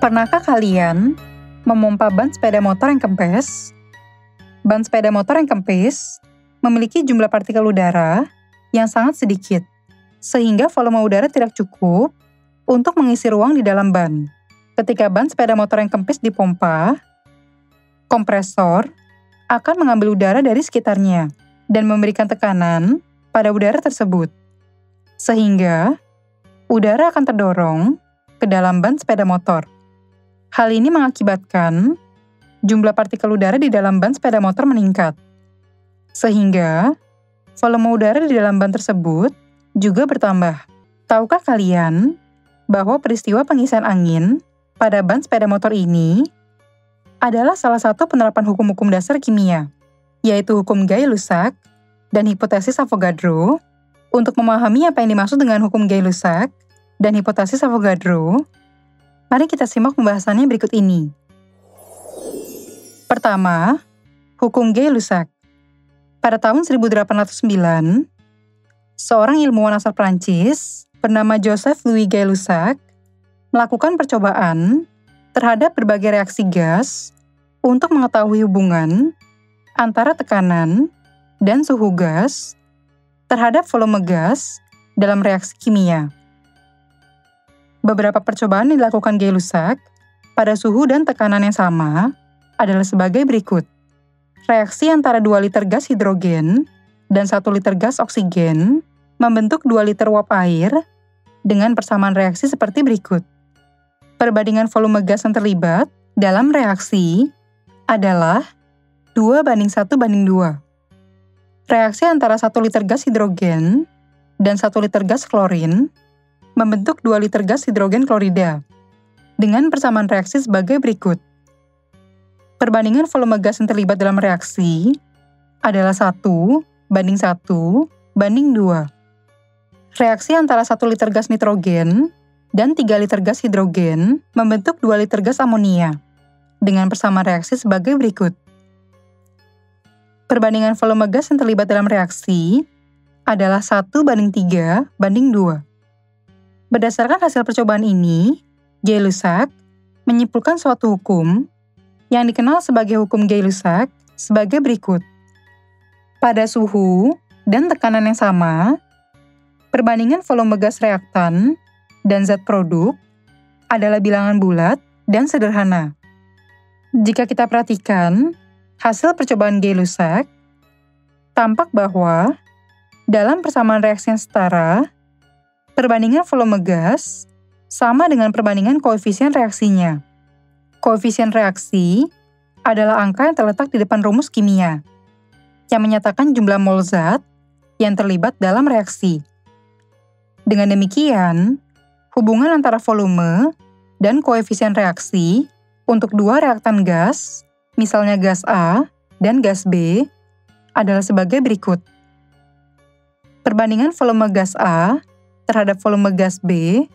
Pernahkah kalian memompa ban sepeda motor yang kempes? Ban sepeda motor yang kempes memiliki jumlah partikel udara yang sangat sedikit, sehingga volume udara tidak cukup untuk mengisi ruang di dalam ban. Ketika ban sepeda motor yang kempes dipompa, kompresor akan mengambil udara dari sekitarnya dan memberikan tekanan pada udara tersebut, sehingga udara akan terdorong ke dalam ban sepeda motor. Hal ini mengakibatkan jumlah partikel udara di dalam ban sepeda motor meningkat, sehingga volume udara di dalam ban tersebut juga bertambah. Tahukah kalian bahwa peristiwa pengisian angin pada ban sepeda motor ini adalah salah satu penerapan hukum-hukum dasar kimia, yaitu hukum Gay-Lussac dan hipotesis Avogadro. Untuk memahami apa yang dimaksud dengan hukum Gay-Lussac dan hipotesis Avogadro, mari kita simak pembahasannya berikut ini. Pertama, hukum Gay-Lussac. Pada tahun 1809, seorang ilmuwan asal Prancis bernama Joseph Louis Gay-Lussac melakukan percobaan terhadap berbagai reaksi gas untuk mengetahui hubungan antara tekanan dan suhu gas terhadap volume gas dalam reaksi kimia. Beberapa percobaan yang dilakukan Gay-Lussac pada suhu dan tekanan yang sama adalah sebagai berikut. Reaksi antara 2 liter gas hidrogen dan 1 liter gas oksigen membentuk 2 liter uap air dengan persamaan reaksi seperti berikut. Perbandingan volume gas yang terlibat dalam reaksi adalah 2:1:2. Reaksi antara 1 liter gas hidrogen dan 1 liter gas klorin membentuk 2 liter gas hidrogen klorida dengan persamaan reaksi sebagai berikut. Perbandingan volume gas yang terlibat dalam reaksi adalah 1:1:2. Reaksi antara 1 liter gas nitrogen dan 3 liter gas hidrogen membentuk 2 liter gas amonia dengan persamaan reaksi sebagai berikut. Perbandingan volume gas yang terlibat dalam reaksi adalah 1:3:2. Berdasarkan hasil percobaan ini, Gay-Lussac menyimpulkan suatu hukum yang dikenal sebagai hukum Gay-Lussac sebagai berikut. Pada suhu dan tekanan yang sama, perbandingan volume gas reaktan dan zat produk adalah bilangan bulat dan sederhana. Jika kita perhatikan hasil percobaan Gay-Lussac, tampak bahwa dalam persamaan reaksi yang setara, perbandingan volume gas sama dengan perbandingan koefisien reaksinya. Koefisien reaksi adalah angka yang terletak di depan rumus kimia, yang menyatakan jumlah mol zat yang terlibat dalam reaksi. Dengan demikian, hubungan antara volume dan koefisien reaksi untuk dua reaktan gas, misalnya gas A dan gas B, adalah sebagai berikut. Perbandingan volume gas A terhadap volume gas B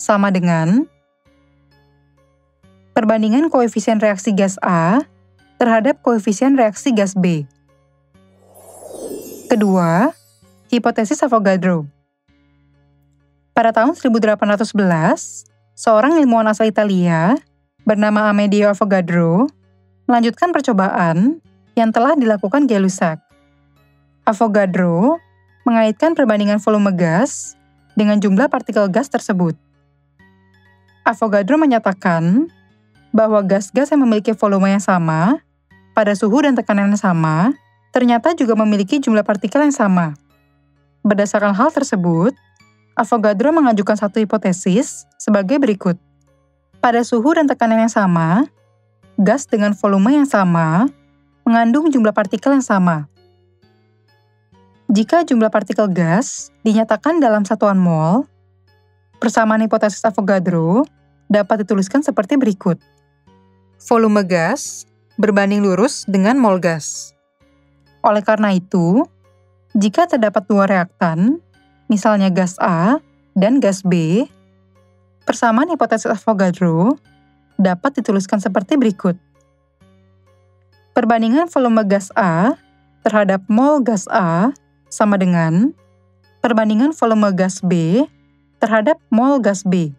sama dengan perbandingan koefisien reaksi gas A terhadap koefisien reaksi gas B. Kedua, hipotesis Avogadro. Pada tahun 1811, seorang ilmuwan asal Italia bernama Amedeo Avogadro melanjutkan percobaan yang telah dilakukan Gay-Lussac. Avogadro mengaitkan perbandingan volume gas dengan jumlah partikel gas tersebut. Avogadro menyatakan bahwa gas-gas yang memiliki volume yang sama pada suhu dan tekanan yang sama ternyata juga memiliki jumlah partikel yang sama. Berdasarkan hal tersebut, Avogadro mengajukan satu hipotesis sebagai berikut. Pada suhu dan tekanan yang sama, gas dengan volume yang sama mengandung jumlah partikel yang sama. Jika jumlah partikel gas dinyatakan dalam satuan mol, persamaan hipotesis Avogadro dapat dituliskan seperti berikut. Volume gas berbanding lurus dengan mol gas. Oleh karena itu, jika terdapat dua reaktan, misalnya gas A dan gas B, persamaan hipotesis Avogadro dapat dituliskan seperti berikut. Perbandingan volume gas A terhadap mol gas A sama dengan perbandingan volume gas B terhadap mol gas B.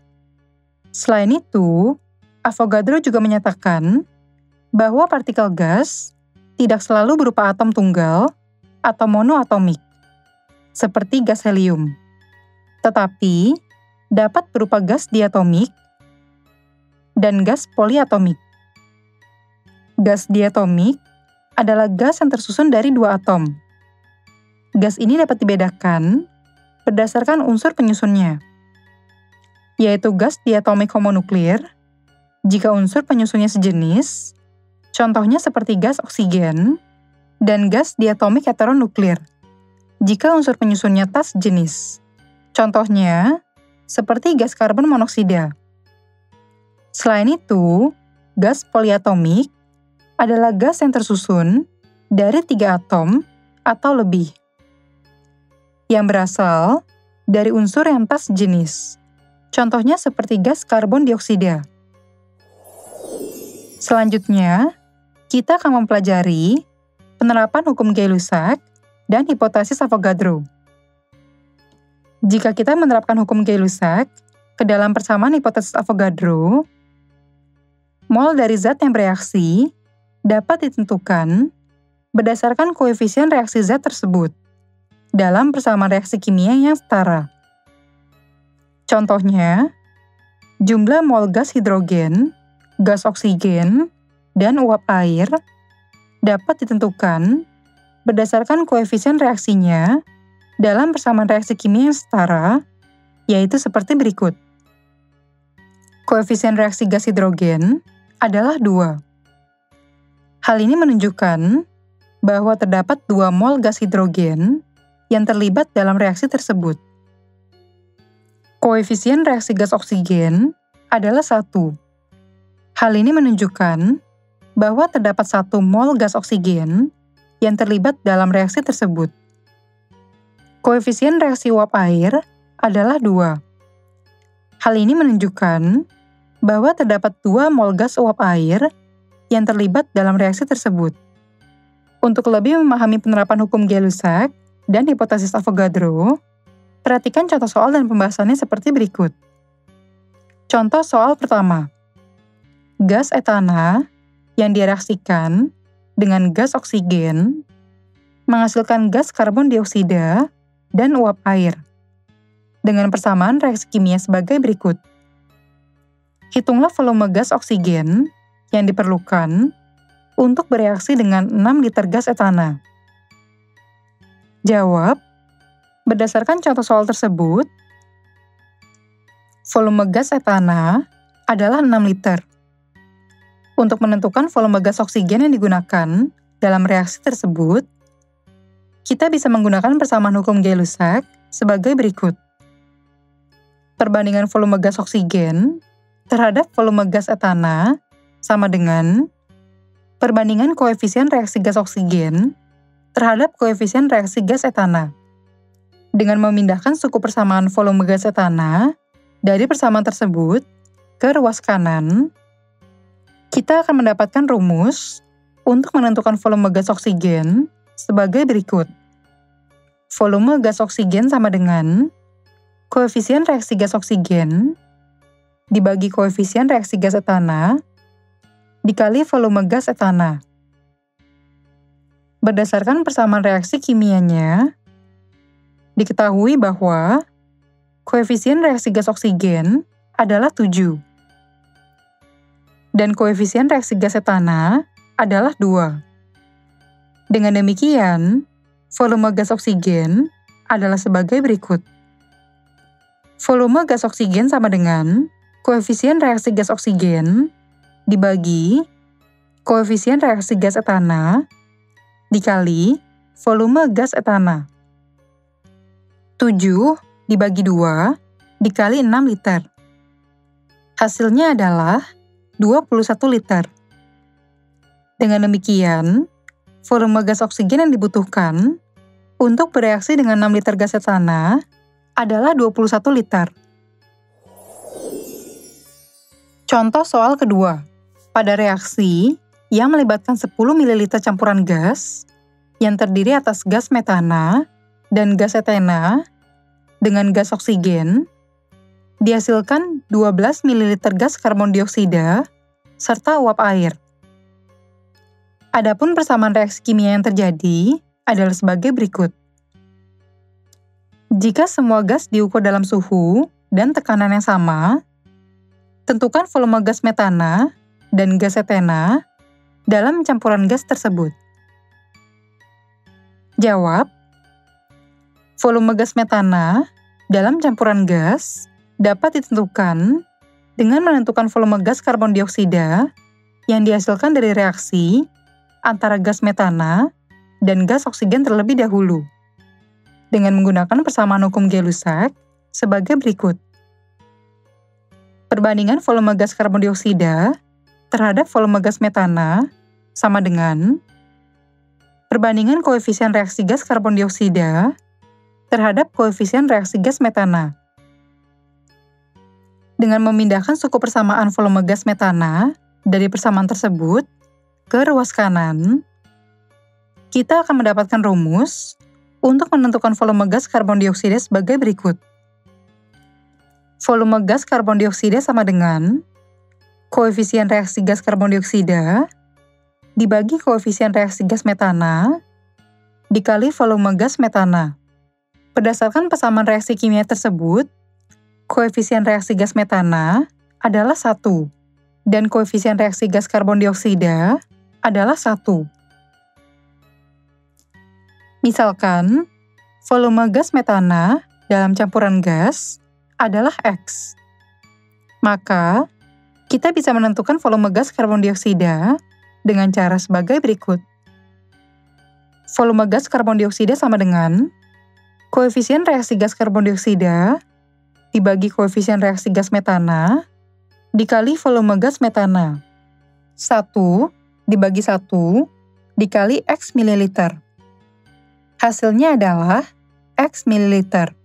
Selain itu, Avogadro juga menyatakan bahwa partikel gas tidak selalu berupa atom tunggal atau monoatomik, seperti gas helium, tetapi dapat berupa gas diatomik dan gas poliatomik. Gas diatomik adalah gas yang tersusun dari dua atom. Gas ini dapat dibedakan berdasarkan unsur penyusunnya, yaitu gas diatomik homonuklir jika unsur penyusunnya sejenis, contohnya seperti gas oksigen, dan gas diatomik heteronuklir jika unsur penyusunnya tak sejenis, contohnya seperti gas karbon monoksida. Selain itu, gas poliatomik adalah gas yang tersusun dari 3 atom atau lebih, yang berasal dari unsur yang tak sejenis, contohnya seperti gas karbon dioksida. Selanjutnya, kita akan mempelajari penerapan hukum Gay-Lussac dan hipotesis Avogadro. Jika kita menerapkan hukum Gay-Lussac ke dalam persamaan hipotesis Avogadro, mol dari zat yang bereaksi dapat ditentukan berdasarkan koefisien reaksi zat tersebut dalam persamaan reaksi kimia yang setara. Contohnya, jumlah mol gas hidrogen, gas oksigen, dan uap air dapat ditentukan berdasarkan koefisien reaksinya dalam persamaan reaksi kimia yang setara, yaitu seperti berikut. Koefisien reaksi gas hidrogen adalah 2. Hal ini menunjukkan bahwa terdapat 2 mol gas hidrogen yang terlibat dalam reaksi tersebut. Koefisien reaksi gas oksigen adalah 1. Hal ini menunjukkan bahwa terdapat 1 mol gas oksigen yang terlibat dalam reaksi tersebut. Koefisien reaksi uap air adalah 2. Hal ini menunjukkan bahwa terdapat 2 mol gas uap air yang terlibat dalam reaksi tersebut. Untuk lebih memahami penerapan hukum Gay-Lussac dan hipotesis Avogadro, perhatikan contoh soal dan pembahasannya seperti berikut. Contoh soal pertama. Gas etana yang direaksikan dengan gas oksigen menghasilkan gas karbon dioksida dan uap air dengan persamaan reaksi kimia sebagai berikut. Hitunglah volume gas oksigen yang diperlukan untuk bereaksi dengan 6 liter gas etana. Jawab, berdasarkan contoh soal tersebut, volume gas etana adalah 6 liter. Untuk menentukan volume gas oksigen yang digunakan dalam reaksi tersebut, kita bisa menggunakan persamaan hukum Gay-Lussac sebagai berikut. Perbandingan volume gas oksigen terhadap volume gas etana sama dengan perbandingan koefisien reaksi gas oksigen terhadap koefisien reaksi gas etana. Dengan memindahkan suku persamaan volume gas etana dari persamaan tersebut ke ruas kanan, kita akan mendapatkan rumus untuk menentukan volume gas oksigen sebagai berikut. Volume gas oksigen sama dengan koefisien reaksi gas oksigen dibagi koefisien reaksi gas etana dikali volume gas etana. Berdasarkan persamaan reaksi kimianya, diketahui bahwa koefisien reaksi gas oksigen adalah 7. Dan koefisien reaksi gas etana adalah 2. Dengan demikian, volume gas oksigen adalah sebagai berikut. Volume gas oksigen sama dengan koefisien reaksi gas oksigen dibagi koefisien reaksi gas etana dikali volume gas etana. 7 dibagi 2 dikali 6 liter. Hasilnya adalah 21 liter. Dengan demikian, volume gas oksigen yang dibutuhkan untuk bereaksi dengan 6 liter gas etana adalah 21 liter. Contoh soal kedua. Pada reaksi yang melibatkan 10 ml campuran gas yang terdiri atas gas metana dan gas etena dengan gas oksigen, dihasilkan 12 ml gas karbon dioksida serta uap air. Adapun persamaan reaksi kimia yang terjadi adalah sebagai berikut. Jika semua gas diukur dalam suhu dan tekanan yang sama, tentukan volume gas metana dan gas etena dalam campuran gas tersebut. Jawab, volume gas metana dalam campuran gas dapat ditentukan dengan menentukan volume gas karbon dioksida yang dihasilkan dari reaksi antara gas metana dan gas oksigen terlebih dahulu, dengan menggunakan persamaan hukum Gay-Lussac sebagai berikut. Perbandingan volume gas karbon dioksida terhadap volume gas metana sama dengan perbandingan koefisien reaksi gas karbon dioksida terhadap koefisien reaksi gas metana. Dengan memindahkan suku persamaan volume gas metana dari persamaan tersebut ke ruas kanan, kita akan mendapatkan rumus untuk menentukan volume gas karbon dioksida sebagai berikut. Volume gas karbon dioksida sama dengan koefisien reaksi gas karbon dioksida dibagi koefisien reaksi gas metana dikali volume gas metana. Berdasarkan persamaan reaksi kimia tersebut, koefisien reaksi gas metana adalah 1 dan koefisien reaksi gas karbon dioksida adalah 1. Misalkan, volume gas metana dalam campuran gas adalah X. Maka, kita bisa menentukan volume gas karbon dioksida dengan cara sebagai berikut. Volume gas karbon dioksida sama dengan koefisien reaksi gas karbon dioksida dibagi koefisien reaksi gas metana dikali volume gas metana. 1 dibagi 1 dikali X mililiter. Hasilnya adalah X mililiter.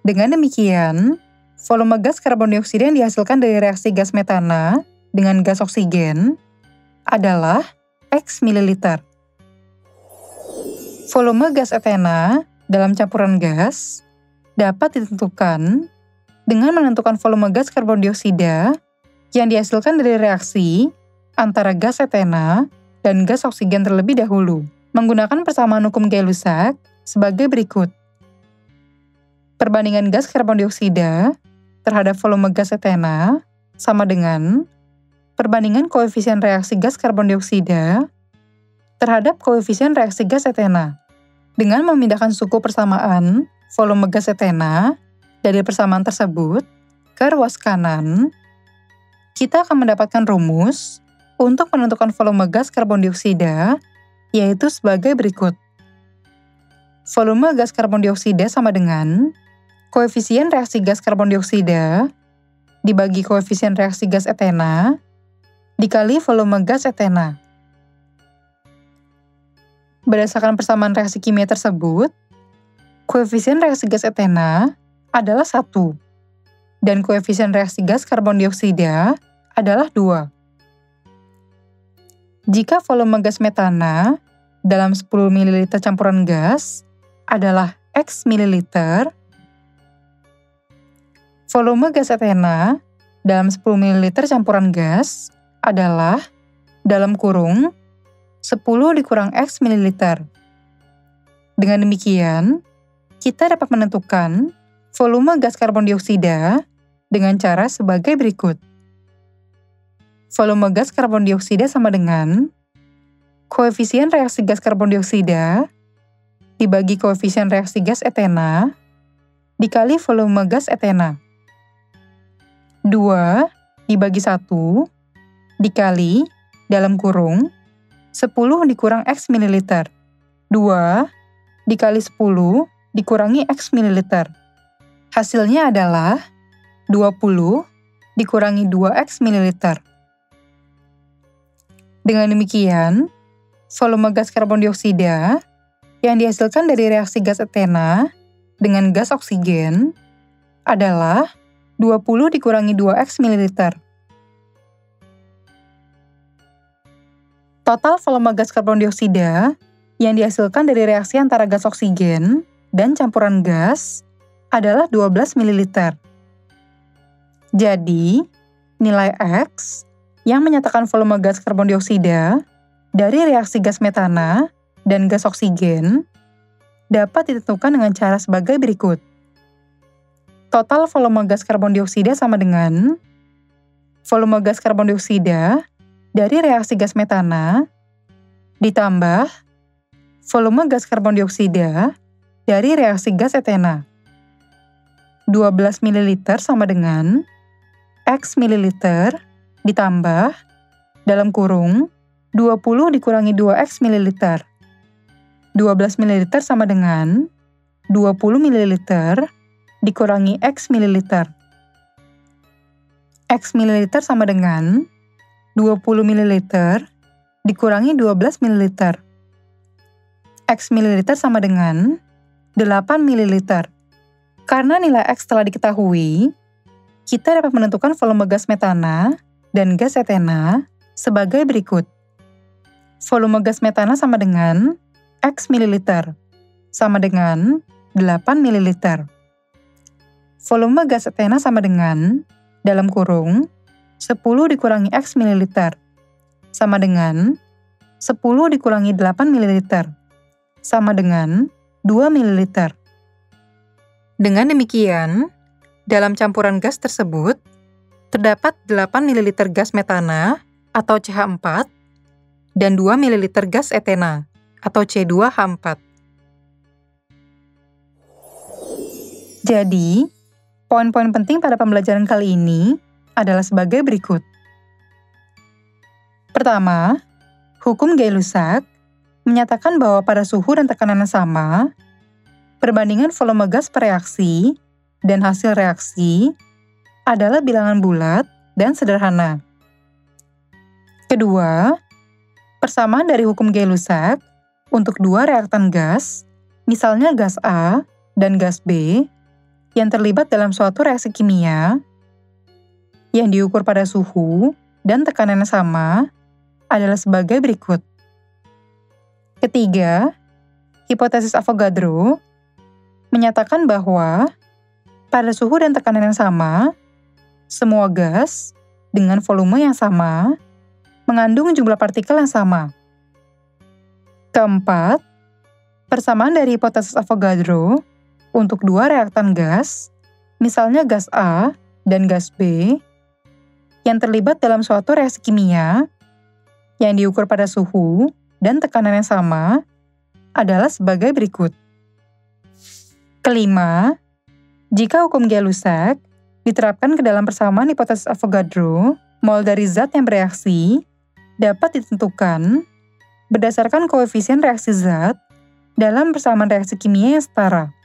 Dengan demikian, volume gas karbon dioksida yang dihasilkan dari reaksi gas metana dengan gas oksigen adalah X mililiter. Volume gas etena dalam campuran gas dapat ditentukan dengan menentukan volume gas karbon dioksida yang dihasilkan dari reaksi antara gas etena dan gas oksigen terlebih dahulu, menggunakan persamaan hukum Gay-Lussac sebagai berikut. Perbandingan gas karbon dioksida terhadap volume gas etena sama dengan perbandingan koefisien reaksi gas karbon dioksida terhadap koefisien reaksi gas etena. Dengan memindahkan suku persamaan volume gas etena dari persamaan tersebut ke ruas kanan, kita akan mendapatkan rumus untuk menentukan volume gas karbon dioksida, yaitu sebagai berikut. Volume gas karbon dioksida sama dengan koefisien reaksi gas karbon dioksida dibagi koefisien reaksi gas etena dikali volume gas etena. Berdasarkan persamaan reaksi kimia tersebut, koefisien reaksi gas etena adalah 1 dan koefisien reaksi gas karbon dioksida adalah 2. Jika volume gas metana dalam 10 ml campuran gas adalah X mililiter, volume gas etena dalam 10 ml campuran gas adalah dalam kurung 10 dikurang X mililiter. Dengan demikian, kita dapat menentukan volume gas karbon dioksida dengan cara sebagai berikut. Volume gas karbon dioksida sama dengan koefisien reaksi gas karbon dioksida dibagi koefisien reaksi gas etena dikali volume gas etena. 2 dibagi 1 dikali dalam kurung 10 dikurang X mililiter. 2 dikali 10 dikurangi X mililiter. Hasilnya adalah 20 dikurangi 2X mililiter. Dengan demikian, volume gas karbon dioksida yang dihasilkan dari reaksi gas etena dengan gas oksigen adalah 20 dikurangi 2X mililiter. Total volume gas karbon dioksida yang dihasilkan dari reaksi antara gas oksigen dan campuran gas adalah 12 ml. Jadi, nilai X yang menyatakan volume gas karbon dioksida dari reaksi gas metana dan gas oksigen dapat ditentukan dengan cara sebagai berikut. Total volume gas karbon dioksida sama dengan volume gas karbon dioksida dari reaksi gas metana ditambah volume gas karbon dioksida dari reaksi gas etena. 12 ml sama dengan X mililiter ditambah dalam kurung 20 dikurangi 2X mililiter. 12 ml sama dengan 20 ml dikurangi X mililiter. X mililiter sama dengan 20 ml dikurangi 12 ml. X mililiter sama dengan 8 ml. Karena nilai X telah diketahui, kita dapat menentukan volume gas metana dan gas etena sebagai berikut. Volume gas metana sama dengan X mililiter, sama dengan 8 ml. Volume gas etena sama dengan, dalam kurung, 10 dikurangi X mililiter, sama dengan 10 dikurangi 8 ml, sama dengan 2 ml. Dengan demikian, dalam campuran gas tersebut, terdapat 8 ml gas metana atau CH4 dan 2 ml gas etena atau C2H4. Jadi, poin-poin penting pada pembelajaran kali ini adalah sebagai berikut. Pertama, hukum Gay-Lussac menyatakan bahwa pada suhu dan tekanan yang sama, perbandingan volume gas per reaksi dan hasil reaksi adalah bilangan bulat dan sederhana. Kedua, persamaan dari hukum Gay-Lussac untuk dua reaktan gas, misalnya gas A dan gas B, yang terlibat dalam suatu reaksi kimia yang diukur pada suhu dan tekanan yang sama adalah sebagai berikut. Ketiga, hipotesis Avogadro menyatakan bahwa pada suhu dan tekanan yang sama, semua gas dengan volume yang sama mengandung jumlah partikel yang sama. Keempat, persamaan dari hipotesis Avogadro untuk dua reaktan gas, misalnya gas A dan gas B, yang terlibat dalam suatu reaksi kimia yang diukur pada suhu dan tekanan yang sama adalah sebagai berikut. Kelima, jika hukum Gay-Lussac diterapkan ke dalam persamaan hipotesis Avogadro, mol dari zat yang bereaksi dapat ditentukan berdasarkan koefisien reaksi zat dalam persamaan reaksi kimia yang setara.